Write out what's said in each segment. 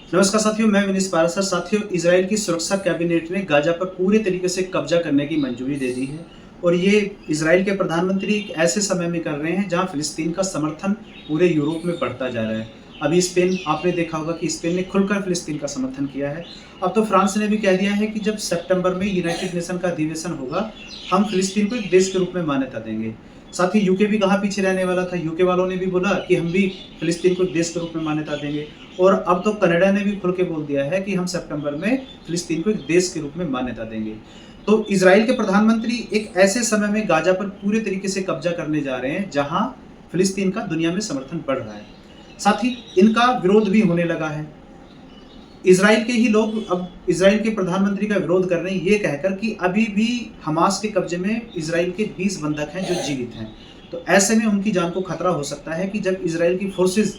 नमस्कार साथियों, मैं विनीत पारासर। साथियों, इजराइल की सुरक्षा कैबिनेट ने गाजा पर पूरे तरीके से कब्जा करने की मंजूरी दे दी है और ये इजराइल के प्रधानमंत्री एक ऐसे समय में कर रहे हैं जहां फिलिस्तीन का समर्थन पूरे यूरोप में बढ़ता जा रहा है। अभी स्पेन, आपने देखा होगा कि स्पेन ने खुलकर फिलिस्तीन का समर्थन किया है। अब तो फ्रांस ने भी कह दिया है कि जब सितंबर में यूनाइटेड नेशन का अधिवेशन होगा, हम फिलिस्तीन को एक देश के रूप में मान्यता देंगे। साथ ही यूके भी कहाँ पीछे रहने वाला था। यूके वालों ने भी बोला कि हम भी फिलिस्तीन को देश के रूप में मान्यता देंगे। और अब तो कनाडा ने भी खुल के बोल दिया है कि हम सितंबर में फिलिस्तीन को एक देश के रूप में मान्यता देंगे। तो इजराइल के प्रधानमंत्री एक ऐसे समय में गाजा पर पूरे तरीके से कब्जा करने जा रहे हैं जहां फिलिस्तीन का दुनिया में समर्थन बढ़ रहा है। साथ ही इनका विरोध भी होने लगा है। इजराइल के ही लोग अब इजराइल के प्रधानमंत्री का विरोध कर रहे हैं, ये कहकर कि अभी भी हमास के कब्जे में इजराइल के 20 बंधक हैं जो जीवित हैं। तो ऐसे में उनकी जान को खतरा हो सकता है कि जब इजराइल की फोर्सेस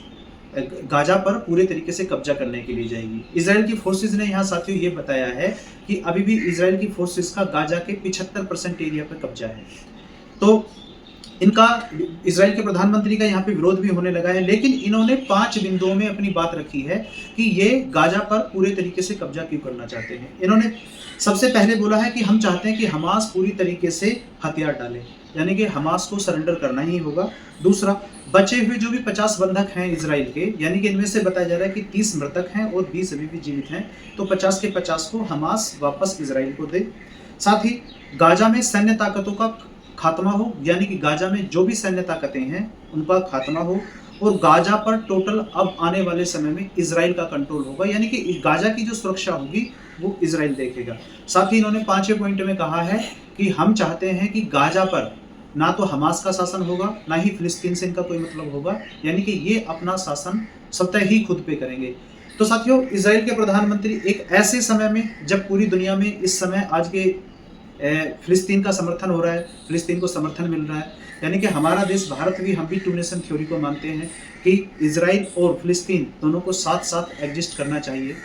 गाजा पर पूरे तरीके से कब्जा करने के लिए जाएगी। इजराइल की फोर्सेस ने यहाँ साथियों ये बताया है कि अभी भी इजराइल की फोर्सेस का गाजा के 75% एरिया पर कब्जा है। तो इनका इजराइल के प्रधानमंत्री का यहाँ पे विरोध भी होने लगा है, लेकिन इन्होंने 5 बिंदुओं में अपनी बात रखी है कि ये गाजा पर पूरे तरीके से कब्जा क्यों करना चाहते हैं। इन्होंने सबसे पहले बोला है कि हम चाहते हैं कि हमास पूरी तरीके से हथियार डाले, यानी कि हमास को सरेंडर करना ही होगा। दूसरा, बचे हुए जो भी 50 बंधक हैं इजराइल के, यानी कि इनमें से बताया जा रहा है कि 30 मृतक हैं और 20 अभी भी जीवित हैं, तो 50 के 50 को हमास वापस इजराइल को दे। साथ ही गाजा में सैन्य ताकतों का खात्मा हो, यानी कि गाजा में जो भी सैन्य ताकतें हैं उनका खात्मा हो और गाजा पर टोटल अब आने वाले समय में इजराइल का कंट्रोल होगा, यानी कि गाजा की जो सुरक्षा होगी वो इजराइल देखेगा। साथ ही इन्होंने 5वें पॉइंट में कहा है कि हम चाहते हैं कि गाजा पर ना तो हमास का शासन होगा, ना ही फिलिस्तीन से इनका कोई मतलब होगा, यानी कि ये अपना शासन स्वतः ही खुद पे करेंगे। तो साथियों, इजराइल के प्रधानमंत्री एक ऐसे समय में, जब पूरी दुनिया में इस समय आज के फिलिस्तीन का समर्थन हो रहा है, फिलिस्तीन को समर्थन मिल रहा है, यानी कि हमारा देश भारत भी, हम भी टू नेशन थ्योरी को मानते हैं कि इजराइल और फिलिस्तीन दोनों को साथ साथ एग्जिस्ट करना चाहिए।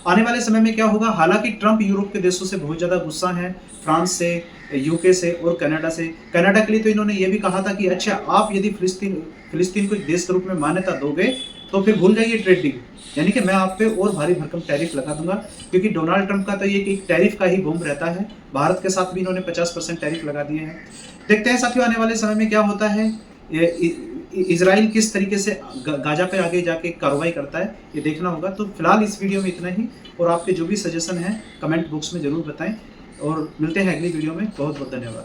आने वाले समय में क्या होगा, हालांकि ट्रंप यूरोप के देशों से बहुत ज़्यादा गुस्सा है, फ्रांस से, यूके से और कनाडा से। कनाडा के लिए तो इन्होंने ये भी कहा था कि अच्छा, आप यदि फिलिस्तीन को एक देश के रूप में मान्यता दोगे तो फिर भूल जाइए ट्रेड डील, यानी कि मैं आप पे और भारी भरकम टैरिफ लगा दूंगा, क्योंकि डोनाल्ड ट्रंप का तो ये एक टैरिफ का ही बम रहता है। भारत के साथ भी इन्होंने 50% टैरिफ लगा दिए हैं। देखते हैं साथियों आने वाले समय में क्या होता है, इजराइल किस तरीके से गाजा पे आगे जाके कार्रवाई करता है, ये देखना होगा। तो फिलहाल इस वीडियो में इतना ही, और आपके जो भी सजेशन हैं कमेंट बॉक्स में जरूर बताएं, और मिलते हैं अगली वीडियो में। बहुत बहुत धन्यवाद।